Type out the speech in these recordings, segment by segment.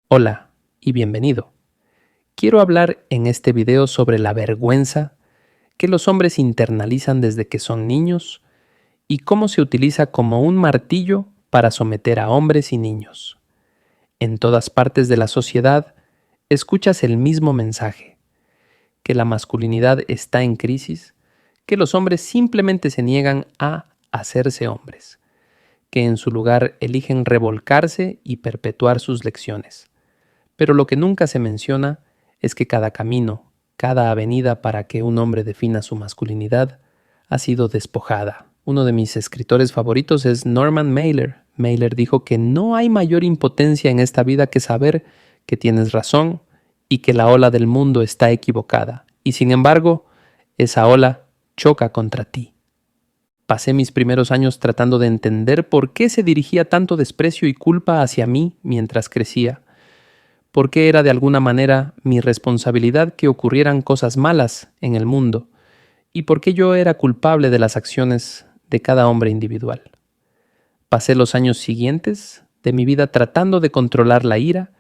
Hola y bienvenido. Quiero hablar en este video sobre la vergüenza que los hombres internalizan desde que son niños y cómo se utiliza como un martillo para someter a hombres y niños. En todas partes de la sociedad escuchas el mismo mensaje, que la masculinidad está en crisis, que los hombres simplemente se niegan a hacerse hombres, que en su lugar eligen revolcarse y perpetuar sus lecciones. Pero lo que nunca se menciona es que cada camino, cada avenida para que un hombre defina su masculinidad, ha sido despojada. Uno de mis escritores favoritos es Norman Mailer. Mailer dijo que no hay mayor impotencia en esta vida que saber que tienes razón y que la ola del mundo está equivocada. Y sin embargo, esa ola choca contra ti. Pasé mis primeros años tratando de entender por qué se dirigía tanto desprecio y culpa hacia mí mientras crecía. Porque era de alguna manera mi responsabilidad que ocurrieran cosas malas en el mundo, y porque yo era culpable de las acciones de cada hombre individual. Pasé los años siguientes de mi vida tratando de controlar la ira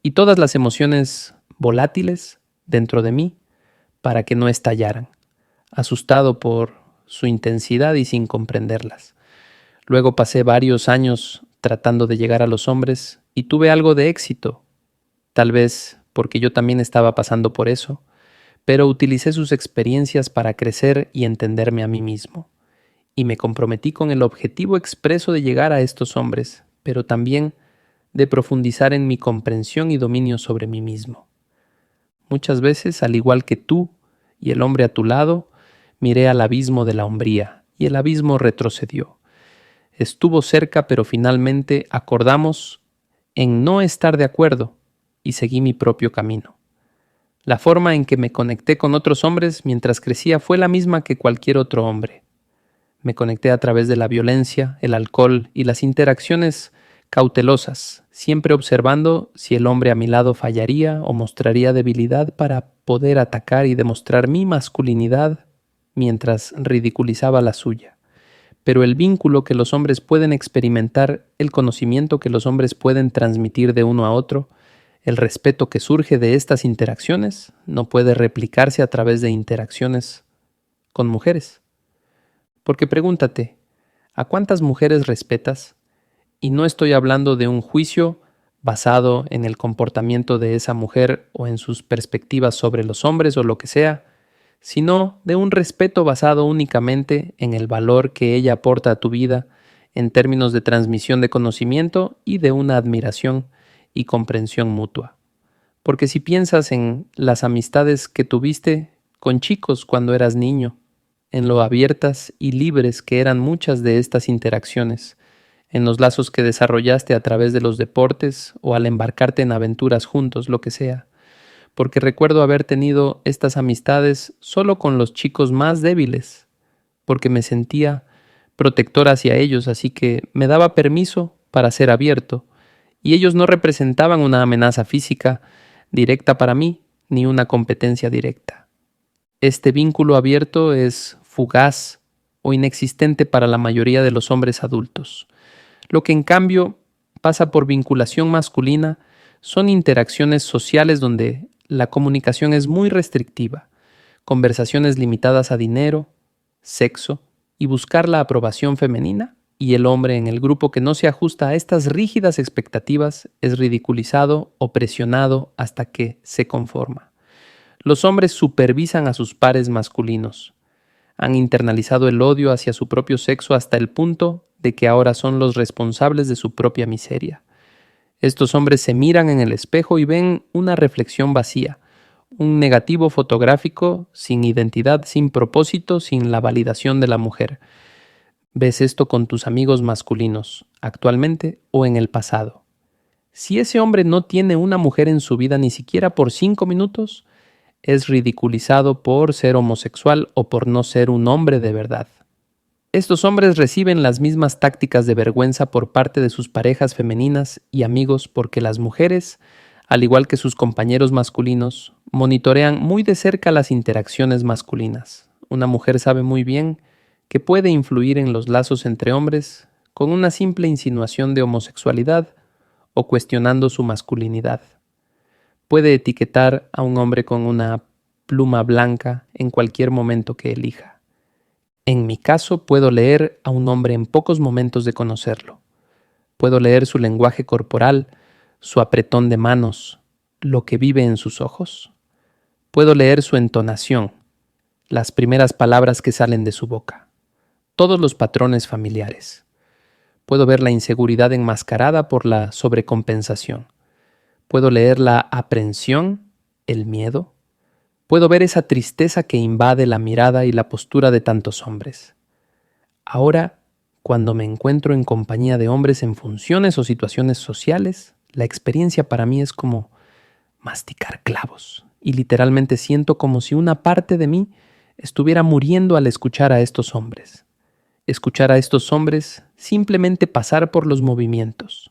y todas las emociones volátiles dentro de mí para que no estallaran, asustado por su intensidad y sin comprenderlas. Luego pasé varios años tratando de llegar a los hombres y tuve algo de éxito. Tal vez porque yo también estaba pasando por eso, pero utilicé sus experiencias para crecer y entenderme a mí mismo. Y me comprometí con el objetivo expreso de llegar a estos hombres, pero también de profundizar en mi comprensión y dominio sobre mí mismo. Muchas veces, al igual que tú y el hombre a tu lado, miré al abismo de la hombría, y el abismo retrocedió. Estuvo cerca, pero finalmente acordamos en no estar de acuerdo, y seguí mi propio camino. La forma en que me conecté con otros hombres mientras crecía fue la misma que cualquier otro hombre. Me conecté a través de la violencia, el alcohol y las interacciones cautelosas, siempre observando si el hombre a mi lado fallaría o mostraría debilidad para poder atacar y demostrar mi masculinidad mientras ridiculizaba la suya. Pero el vínculo que los hombres pueden experimentar, el conocimiento que los hombres pueden transmitir de uno a otro, el respeto que surge de estas interacciones no puede replicarse a través de interacciones con mujeres. Porque pregúntate, ¿a cuántas mujeres respetas? Y no estoy hablando de un juicio basado en el comportamiento de esa mujer o en sus perspectivas sobre los hombres o lo que sea, sino de un respeto basado únicamente en el valor que ella aporta a tu vida en términos de transmisión de conocimiento y de una admiración y comprensión mutua. Porque si piensas en las amistades que tuviste con chicos cuando eras niño, en lo abiertas y libres que eran muchas de estas interacciones, en los lazos que desarrollaste a través de los deportes o al embarcarte en aventuras juntos, lo que sea, porque recuerdo haber tenido estas amistades solo con los chicos más débiles, porque me sentía protector hacia ellos, así que me daba permiso para ser abierto, y ellos no representaban una amenaza física directa para mí, ni una competencia directa. Este vínculo abierto es fugaz o inexistente para la mayoría de los hombres adultos. Lo que en cambio pasa por vinculación masculina son interacciones sociales donde la comunicación es muy restrictiva, conversaciones limitadas a dinero, sexo y buscar la aprobación femenina, y el hombre en el grupo que no se ajusta a estas rígidas expectativas es ridiculizado o presionado hasta que se conforma. Los hombres supervisan a sus pares masculinos. Han internalizado el odio hacia su propio sexo hasta el punto de que ahora son los responsables de su propia miseria. Estos hombres se miran en el espejo y ven una reflexión vacía, un negativo fotográfico sin identidad, sin propósito, sin la validación de la mujer. Ves esto con tus amigos masculinos, actualmente o en el pasado. Si ese hombre no tiene una mujer en su vida ni siquiera por 5 minutos, es ridiculizado por ser homosexual o por no ser un hombre de verdad. Estos hombres reciben las mismas tácticas de vergüenza por parte de sus parejas femeninas y amigos porque las mujeres, al igual que sus compañeros masculinos, monitorean muy de cerca las interacciones masculinas. Una mujer sabe muy bien que puede influir en los lazos entre hombres con una simple insinuación de homosexualidad o cuestionando su masculinidad. Puede etiquetar a un hombre con una pluma blanca en cualquier momento que elija. En mi caso, puedo leer a un hombre en pocos momentos de conocerlo. Puedo leer su lenguaje corporal, su apretón de manos, lo que vive en sus ojos. Puedo leer su entonación, las primeras palabras que salen de su boca, todos los patrones familiares. Puedo ver la inseguridad enmascarada por la sobrecompensación. Puedo leer la aprensión, el miedo. Puedo ver esa tristeza que invade la mirada y la postura de tantos hombres. Ahora, cuando me encuentro en compañía de hombres en funciones o situaciones sociales, la experiencia para mí es como masticar clavos. Y literalmente siento como si una parte de mí estuviera muriendo al escuchar a estos hombres. Escuchar a estos hombres simplemente pasar por los movimientos.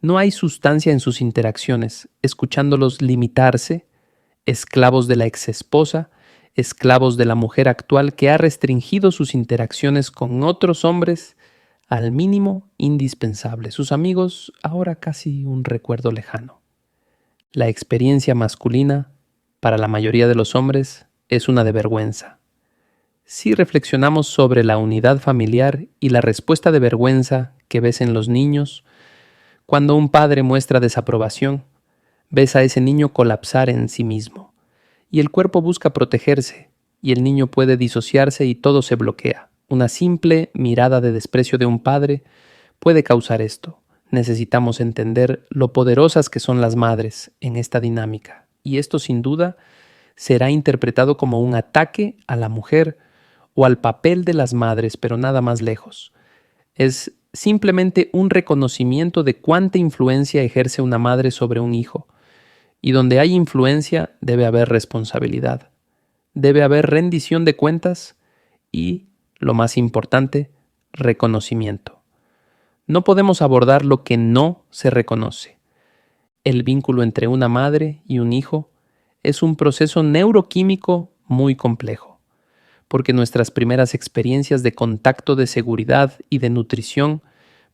No hay sustancia en sus interacciones, escuchándolos limitarse, esclavos de la exesposa, esclavos de la mujer actual que ha restringido sus interacciones con otros hombres al mínimo indispensable. Sus amigos ahora casi un recuerdo lejano. La experiencia masculina, para la mayoría de los hombres, es una de vergüenza. Si reflexionamos sobre la unidad familiar y la respuesta de vergüenza que ves en los niños, cuando un padre muestra desaprobación, ves a ese niño colapsar en sí mismo, y el cuerpo busca protegerse, y el niño puede disociarse y todo se bloquea. Una simple mirada de desprecio de un padre puede causar esto. Necesitamos entender lo poderosas que son las madres en esta dinámica, y esto sin duda será interpretado como un ataque a la mujer o al papel de las madres, pero nada más lejos. Es simplemente un reconocimiento de cuánta influencia ejerce una madre sobre un hijo. Y donde hay influencia debe haber responsabilidad. Debe haber rendición de cuentas y, lo más importante, reconocimiento. No podemos abordar lo que no se reconoce. El vínculo entre una madre y un hijo es un proceso neuroquímico muy complejo, porque nuestras primeras experiencias de contacto de seguridad y de nutrición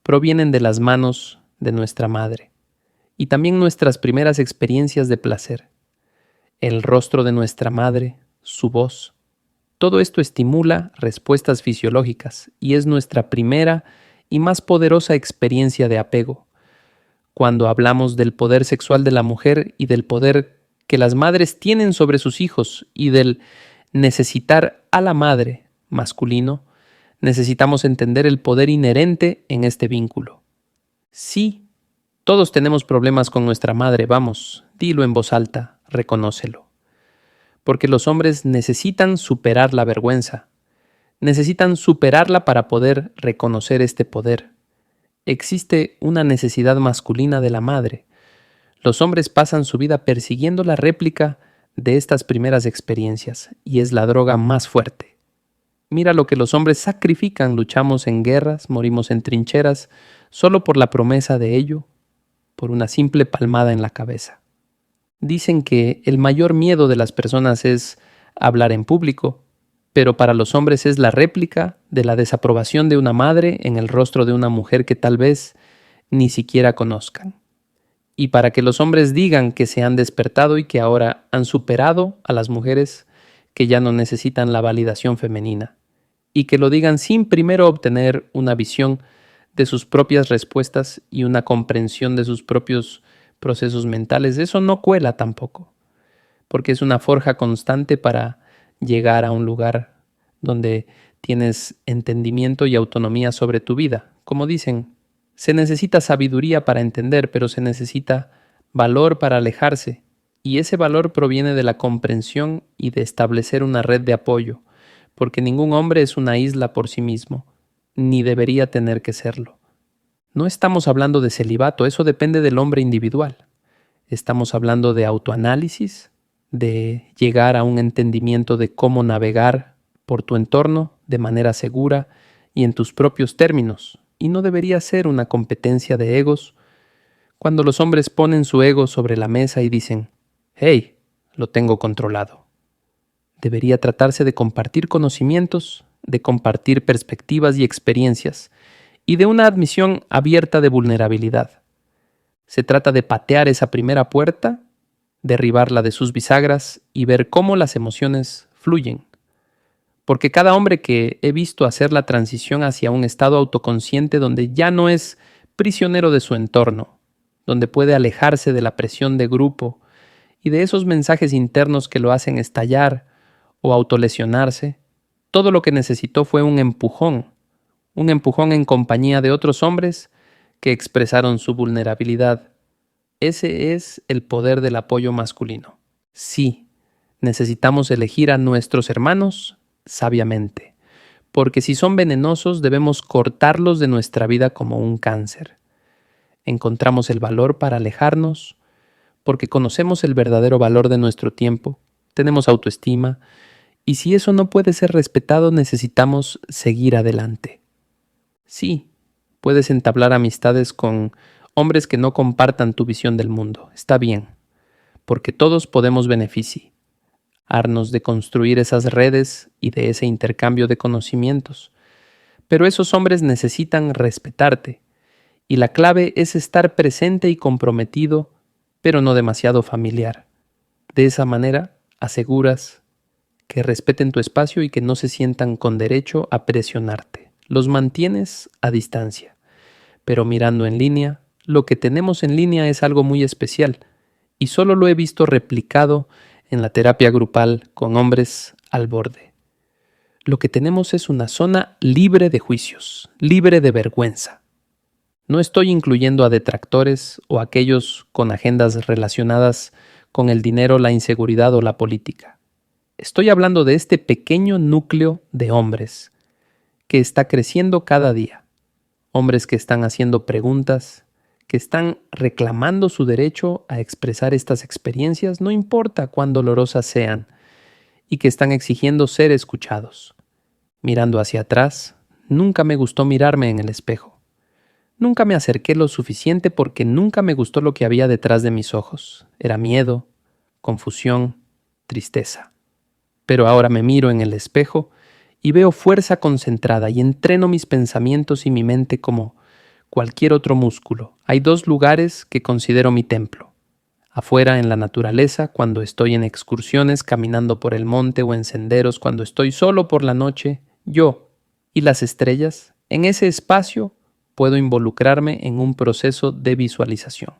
provienen de las manos de nuestra madre, y también nuestras primeras experiencias de placer. El rostro de nuestra madre, su voz, todo esto estimula respuestas fisiológicas y es nuestra primera y más poderosa experiencia de apego. Cuando hablamos del poder sexual de la mujer y del poder que las madres tienen sobre sus hijos y del necesitar a la madre masculino, necesitamos entender el poder inherente en este vínculo. Sí, todos tenemos problemas con nuestra madre, vamos, dilo en voz alta, reconócelo. Porque los hombres necesitan superar la vergüenza, necesitan superarla para poder reconocer este poder. Existe una necesidad masculina de la madre. Los hombres pasan su vida persiguiendo la réplica de estas primeras experiencias, y es la droga más fuerte. Mira lo que los hombres sacrifican, luchamos en guerras, morimos en trincheras, solo por la promesa de ello, por una simple palmada en la cabeza. Dicen que el mayor miedo de las personas es hablar en público, pero para los hombres es la réplica de la desaprobación de una madre en el rostro de una mujer que tal vez ni siquiera conozcan. Y para que los hombres digan que se han despertado y que ahora han superado a las mujeres que ya no necesitan la validación femenina, y que lo digan sin primero obtener una visión de sus propias respuestas y una comprensión de sus propios procesos mentales, eso no cuela tampoco, porque es una forja constante para llegar a un lugar donde tienes entendimiento y autonomía sobre tu vida. Como dicen, se necesita sabiduría para entender, pero se necesita valor para alejarse, y ese valor proviene de la comprensión y de establecer una red de apoyo, porque ningún hombre es una isla por sí mismo, ni debería tener que serlo. No estamos hablando de celibato, eso depende del hombre individual. Estamos hablando de autoanálisis, de llegar a un entendimiento de cómo navegar por tu entorno de manera segura y en tus propios términos. Y no debería ser una competencia de egos cuando los hombres ponen su ego sobre la mesa y dicen, «Hey, lo tengo controlado». Debería tratarse de compartir conocimientos, de compartir perspectivas y experiencias, y de una admisión abierta de vulnerabilidad. Se trata de patear esa primera puerta, derribarla de sus bisagras y ver cómo las emociones fluyen. Porque cada hombre que he visto hacer la transición hacia un estado autoconsciente donde ya no es prisionero de su entorno, donde puede alejarse de la presión de grupo y de esos mensajes internos que lo hacen estallar o autolesionarse, todo lo que necesitó fue un empujón en compañía de otros hombres que expresaron su vulnerabilidad. Ese es el poder del apoyo masculino. Sí, necesitamos elegir a nuestros hermanos sabiamente, porque si son venenosos debemos cortarlos de nuestra vida como un cáncer. Encontramos el valor para alejarnos, porque conocemos el verdadero valor de nuestro tiempo, tenemos autoestima, y si eso no puede ser respetado necesitamos seguir adelante. Sí, puedes entablar amistades con hombres que no compartan tu visión del mundo, está bien, porque todos podemos beneficiarnos de construir esas redes y de ese intercambio de conocimientos. Pero esos hombres necesitan respetarte, y la clave es estar presente y comprometido, pero no demasiado familiar. De esa manera aseguras que respeten tu espacio y que no se sientan con derecho a presionarte. Los mantienes a distancia, pero mirando en línea, lo que tenemos en línea es algo muy especial y solo lo he visto replicado en la terapia grupal con hombres al borde. Lo que tenemos es una zona libre de juicios, libre de vergüenza. No estoy incluyendo a detractores o a aquellos con agendas relacionadas con el dinero, la inseguridad o la política. Estoy hablando de este pequeño núcleo de hombres que está creciendo cada día. Hombres que están haciendo preguntas, que están reclamando su derecho a expresar estas experiencias, no importa cuán dolorosas sean, y que están exigiendo ser escuchados. Mirando hacia atrás, nunca me gustó mirarme en el espejo. Nunca me acerqué lo suficiente porque nunca me gustó lo que había detrás de mis ojos. Era miedo, confusión, tristeza. Pero ahora me miro en el espejo y veo fuerza concentrada y entreno mis pensamientos y mi mente como cualquier otro músculo. Hay dos lugares que considero mi templo. Afuera en la naturaleza, cuando estoy en excursiones caminando por el monte o en senderos, cuando estoy solo por la noche, yo y las estrellas, en ese espacio puedo involucrarme en un proceso de visualización.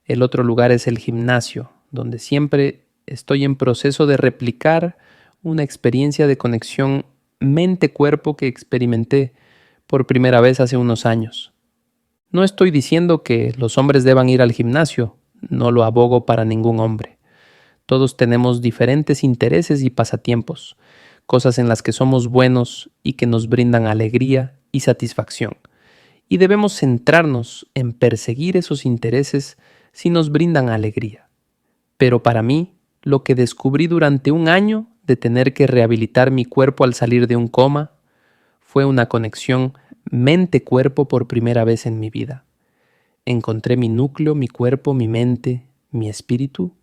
El otro lugar es el gimnasio, donde siempre estoy en proceso de replicar una experiencia de conexión mente-cuerpo que experimenté por primera vez hace unos años. No estoy diciendo que los hombres deban ir al gimnasio, no lo abogo para ningún hombre. Todos tenemos diferentes intereses y pasatiempos, cosas en las que somos buenos y que nos brindan alegría y satisfacción. Y debemos centrarnos en perseguir esos intereses si nos brindan alegría. Pero para mí, lo que descubrí durante un año de tener que rehabilitar mi cuerpo al salir de un coma fue una conexión mente-cuerpo por primera vez en mi vida. Encontré mi núcleo, mi cuerpo, mi mente, mi espíritu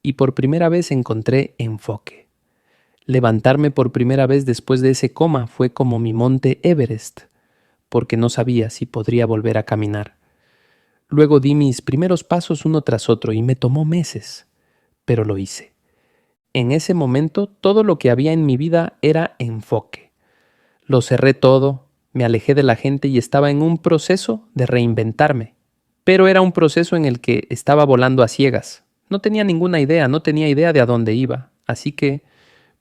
y por primera vez encontré enfoque. Levantarme por primera vez después de ese coma fue como mi monte Everest, porque no sabía si podría volver a caminar. Luego di mis primeros pasos uno tras otro y me tomó meses, pero lo hice. En ese momento todo lo que había en mi vida era enfoque. Lo cerré todo, me alejé de la gente y estaba en un proceso de reinventarme. Pero era un proceso en el que estaba volando a ciegas. No tenía ninguna idea, no tenía idea de a dónde iba. Así que,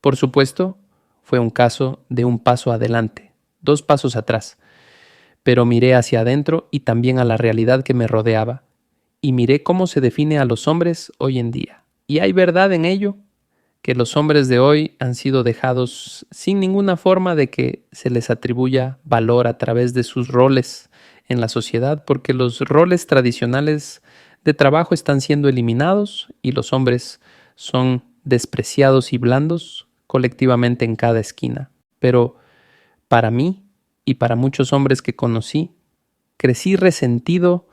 por supuesto, fue un caso de un paso adelante, 2 pasos atrás. Pero miré hacia adentro y también a la realidad que me rodeaba. Y miré cómo se define a los hombres hoy en día. ¿Y hay verdad en ello? Que los hombres de hoy han sido dejados sin ninguna forma de que se les atribuya valor a través de sus roles en la sociedad, porque los roles tradicionales de trabajo están siendo eliminados y los hombres son despreciados y blandos colectivamente en cada esquina. Pero para mí y para muchos hombres que conocí, crecí resentido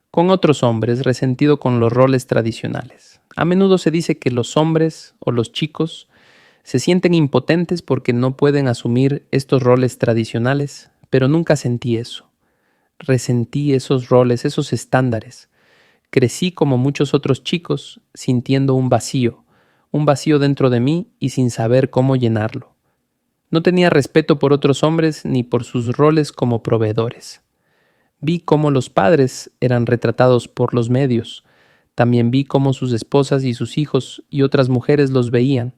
con otros hombres, resentido con los roles tradicionales. A menudo se dice que los hombres o los chicos se sienten impotentes porque no pueden asumir estos roles tradicionales, pero nunca sentí eso. Resentí esos roles, esos estándares Crecí como muchos otros chicos, sintiendo un vacío dentro de mí y sin saber cómo llenarlo. No tenía respeto por otros hombres ni por sus roles como proveedores. Vi cómo los padres eran retratados por los medios. También vi cómo sus esposas y sus hijos y otras mujeres los veían,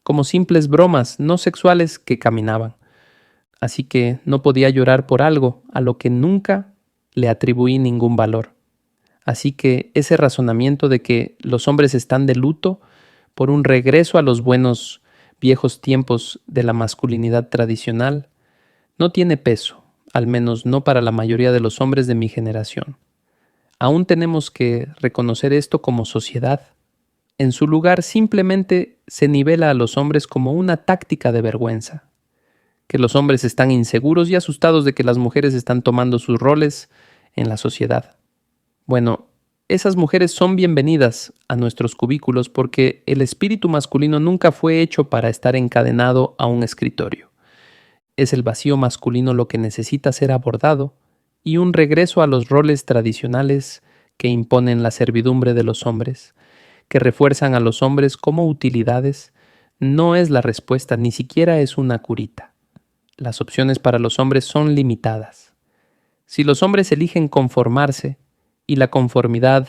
como simples bromas no sexuales que caminaban. Así que no podía llorar por algo a lo que nunca le atribuí ningún valor. Así que ese razonamiento de que los hombres están de luto por un regreso a los buenos viejos tiempos de la masculinidad tradicional no tiene peso, al menos no para la mayoría de los hombres de mi generación. Aún tenemos que reconocer esto como sociedad. En su lugar simplemente se nivela a los hombres como una táctica de vergüenza, que los hombres están inseguros y asustados de que las mujeres están tomando sus roles en la sociedad. Bueno, esas mujeres son bienvenidas a nuestros cubículos porque el espíritu masculino nunca fue hecho para estar encadenado a un escritorio. Es el vacío masculino lo que necesita ser abordado y un regreso a los roles tradicionales que imponen la servidumbre de los hombres, que refuerzan a los hombres como utilidades, no es la respuesta, ni siquiera es una curita. Las opciones para los hombres son limitadas. Si los hombres eligen conformarse, y la conformidad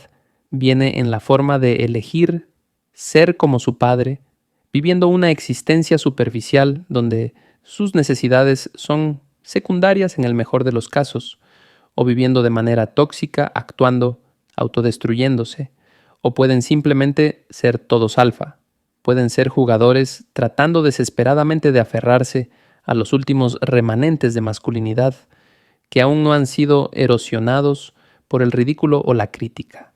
viene en la forma de elegir ser como su padre, viviendo una existencia superficial donde sus necesidades son secundarias en el mejor de los casos, o viviendo de manera tóxica, actuando, autodestruyéndose, o pueden simplemente ser todos alfa, pueden ser jugadores tratando desesperadamente de aferrarse a los últimos remanentes de masculinidad que aún no han sido erosionados por el ridículo o la crítica,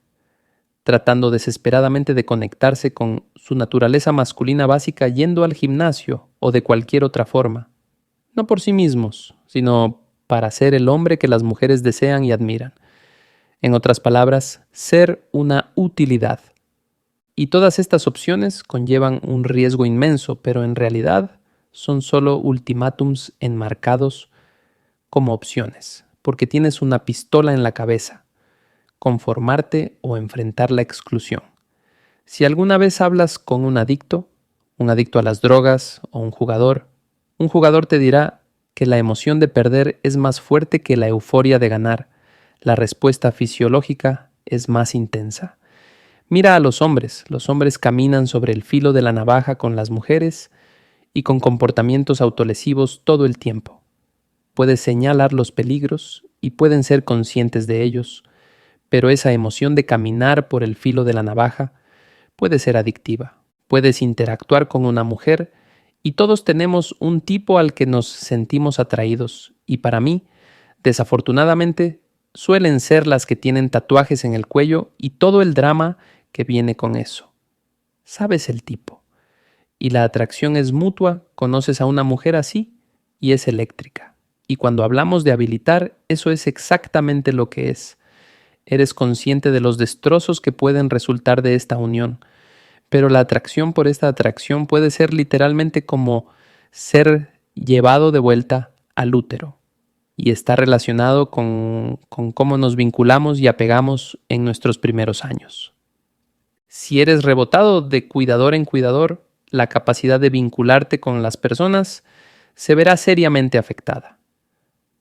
tratando desesperadamente de conectarse con su naturaleza masculina básica yendo al gimnasio o de cualquier otra forma, no por sí mismos, sino para ser el hombre que las mujeres desean y admiran. En otras palabras, ser una utilidad. Y todas estas opciones conllevan un riesgo inmenso, pero en realidad son solo ultimátums enmarcados como opciones, porque tienes una pistola en la cabeza, conformarte o enfrentar la exclusión. Si alguna vez hablas con un adicto a las drogas o un jugador te dirá que la emoción de perder es más fuerte que la euforia de ganar. La respuesta fisiológica es más intensa. Mira a los hombres caminan sobre el filo de la navaja con las mujeres y con comportamientos autolesivos todo el tiempo. Puedes señalar los peligros y pueden ser conscientes de ellos, pero esa emoción de caminar por el filo de la navaja puede ser adictiva. Puedes interactuar con una mujer y todos tenemos un tipo al que nos sentimos atraídos, y para mí, desafortunadamente, suelen ser las que tienen tatuajes en el cuello y todo el drama que viene con eso. Sabes el tipo. Y la atracción es mutua, conoces a una mujer así y es eléctrica. Y cuando hablamos de habilitar, eso es exactamente lo que es. Eres consciente de los destrozos que pueden resultar de esta unión, pero la atracción por esta atracción puede ser literalmente como ser llevado de vuelta al útero, y está relacionado con cómo nos vinculamos y apegamos en nuestros primeros años. Si eres rebotado de cuidador en cuidador, la capacidad de vincularte con las personas se verá seriamente afectada.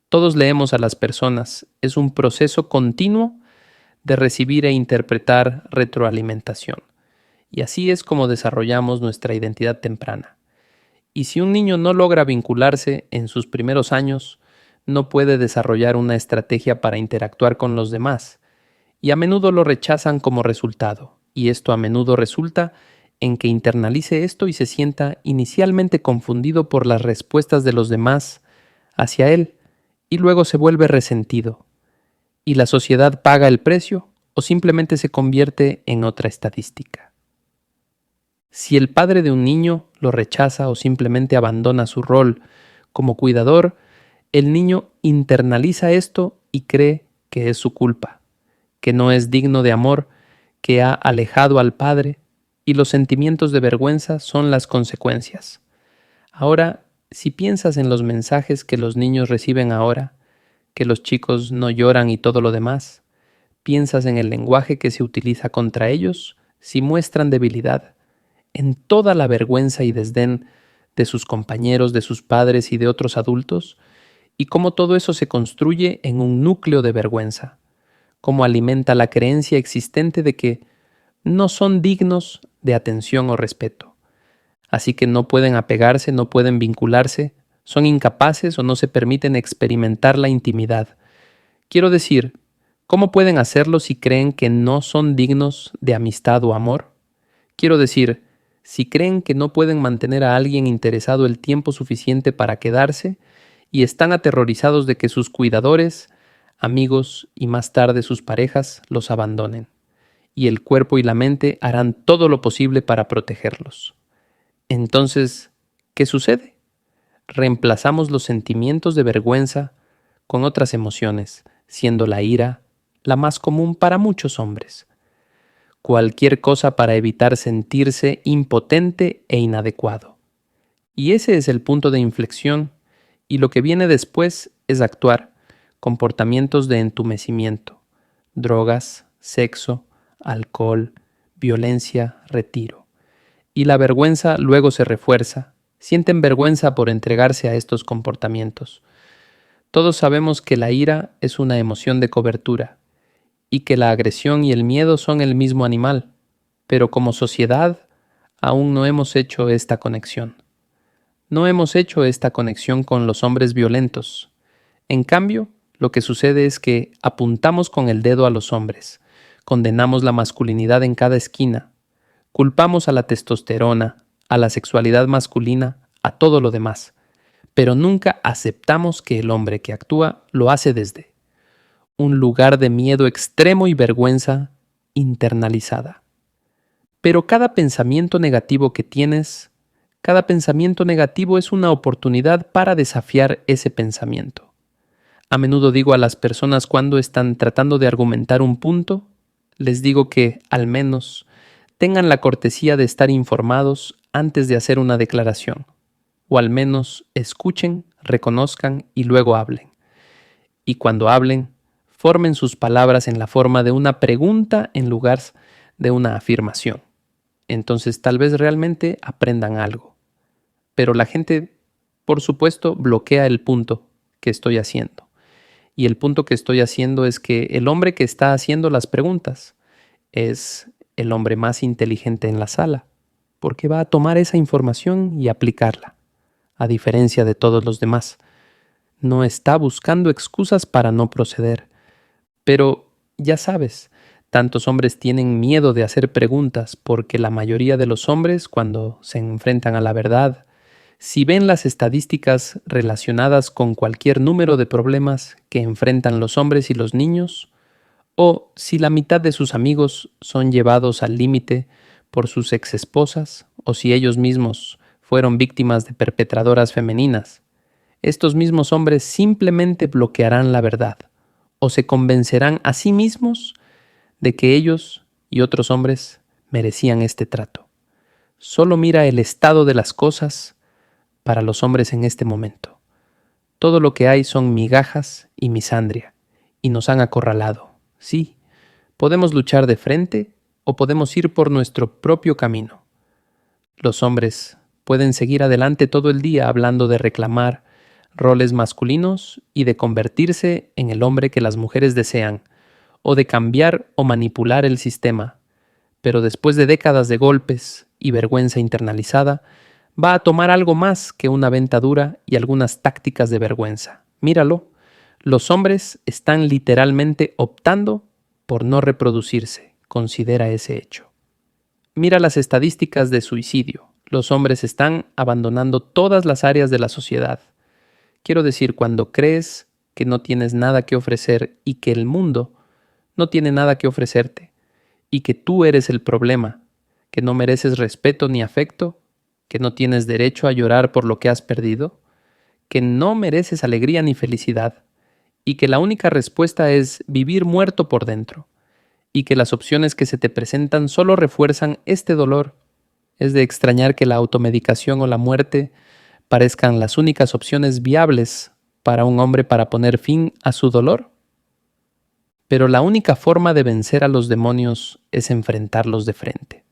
Todos leemos a las personas, es un proceso continuo de recibir e interpretar retroalimentación. Y así es como desarrollamos nuestra identidad temprana. Y si un niño no logra vincularse en sus primeros años, no puede desarrollar una estrategia para interactuar con los demás, y a menudo lo rechazan como resultado, y esto a menudo resulta en que internalice esto y se sienta inicialmente confundido por las respuestas de los demás hacia él, y luego se vuelve resentido, y la sociedad paga el precio o simplemente se convierte en otra estadística. Si el padre de un niño lo rechaza o simplemente abandona su rol como cuidador, el niño internaliza esto y cree que es su culpa, que no es digno de amor, que ha alejado al padre, y los sentimientos de vergüenza son las consecuencias. Ahora, si piensas en los mensajes que los niños reciben ahora, que los chicos no lloran y todo lo demás, Piensas en el lenguaje que se utiliza contra ellos si muestran debilidad, en toda la vergüenza y desdén de sus compañeros, de sus padres y de otros adultos, y cómo todo eso se construye en un núcleo de vergüenza, cómo alimenta la creencia existente de que no son dignos de atención o respeto. Así que no pueden apegarse, no pueden vincularse, son incapaces o no se permiten experimentar la intimidad. Quiero decir, ¿cómo pueden hacerlo si creen que no son dignos de amistad o amor? Quiero decir, si creen que no pueden mantener a alguien interesado el tiempo suficiente para quedarse y están aterrorizados de que sus cuidadores, amigos y más tarde sus parejas los abandonen, y el cuerpo y la mente harán todo lo posible para protegerlos. Entonces, ¿qué sucede? Reemplazamos los sentimientos de vergüenza con otras emociones, siendo la ira la más común para muchos hombres. Cualquier cosa para evitar sentirse impotente e inadecuado. Y ese es el punto de inflexión, y lo que viene después es actuar, comportamientos de entumecimiento, drogas, sexo, alcohol, violencia, retiro. Y la vergüenza luego se refuerza. Sienten vergüenza por entregarse a estos comportamientos. Todos sabemos que la ira es una emoción de cobertura y que la agresión y el miedo son el mismo animal, pero como sociedad aún no hemos hecho esta conexión. No hemos hecho esta conexión con los hombres violentos. En cambio, lo que sucede es que apuntamos con el dedo a los hombres, condenamos la masculinidad en cada esquina, culpamos a la testosterona, a la sexualidad masculina, a todo lo demás, pero nunca aceptamos que el hombre que actúa lo hace desde un lugar de miedo extremo y vergüenza internalizada. Pero cada pensamiento negativo que tienes, cada pensamiento negativo es una oportunidad para desafiar ese pensamiento. A menudo digo a las personas cuando están tratando de argumentar un punto, les digo que, al menos, tengan la cortesía de estar informados antes de hacer una declaración, o al menos escuchen, reconozcan y luego hablen. Y cuando hablen, formen sus palabras en la forma de una pregunta en lugar de una afirmación. Entonces tal vez realmente aprendan algo. Pero la gente, por supuesto, bloquea el punto que estoy haciendo. Y el punto que estoy haciendo es que el hombre que está haciendo las preguntas es el hombre más inteligente en la sala, porque va a tomar esa información y aplicarla, a diferencia de todos los demás. No está buscando excusas para no proceder. Pero, ya sabes, tantos hombres tienen miedo de hacer preguntas porque la mayoría de los hombres, cuando se enfrentan a la verdad, si ven las estadísticas relacionadas con cualquier número de problemas que enfrentan los hombres y los niños, o si la mitad de sus amigos son llevados al límite por sus exesposas, o si ellos mismos fueron víctimas de perpetradoras femeninas, estos mismos hombres simplemente bloquearán la verdad, o se convencerán a sí mismos de que ellos y otros hombres merecían este trato. Solo mira el estado de las cosas para los hombres en este momento. Todo lo que hay son migajas y misandria, y nos han acorralado. Sí, podemos luchar de frente o podemos ir por nuestro propio camino. Los hombres pueden seguir adelante todo el día hablando de reclamar roles masculinos y de convertirse en el hombre que las mujeres desean, o de cambiar o manipular el sistema, pero después de décadas de golpes y vergüenza internalizada, va a tomar algo más que una venta dura y algunas tácticas de vergüenza. Míralo, los hombres están literalmente optando por no reproducirse, considera ese hecho. Mira las estadísticas de suicidio. Los hombres están abandonando todas las áreas de la sociedad. Quiero decir, cuando crees que no tienes nada que ofrecer y que el mundo no tiene nada que ofrecerte, y que tú eres el problema, que no mereces respeto ni afecto, que no tienes derecho a llorar por lo que has perdido, que no mereces alegría ni felicidad, y que la única respuesta es vivir muerto por dentro, y que las opciones que se te presentan solo refuerzan este dolor. Es de extrañar que la automedicación o la muerte parezcan las únicas opciones viables para un hombre para poner fin a su dolor. Pero la única forma de vencer a los demonios es enfrentarlos de frente.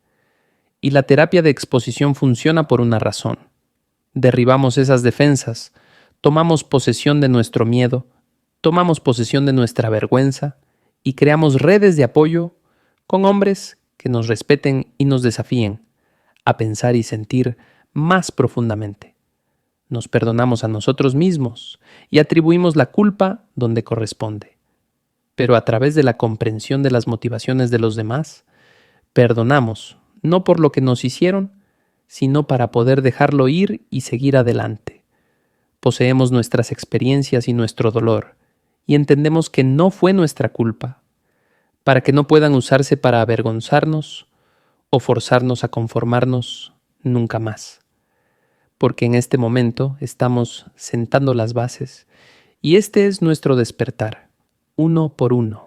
Y la terapia de exposición funciona por una razón. Derribamos esas defensas, tomamos posesión de nuestro miedo, tomamos posesión de nuestra vergüenza y creamos redes de apoyo con hombres que nos respeten y nos desafíen a pensar y sentir más profundamente. Nos perdonamos a nosotros mismos y atribuimos la culpa donde corresponde. Pero a través de la comprensión de las motivaciones de los demás, perdonamos, no por lo que nos hicieron, sino para poder dejarlo ir y seguir adelante. Poseemos nuestras experiencias y nuestro dolor, y entendemos que no fue nuestra culpa, para que no puedan usarse para avergonzarnos o forzarnos a conformarnos nunca más. Porque en este momento estamos sentando las bases, y este es nuestro despertar, uno por uno.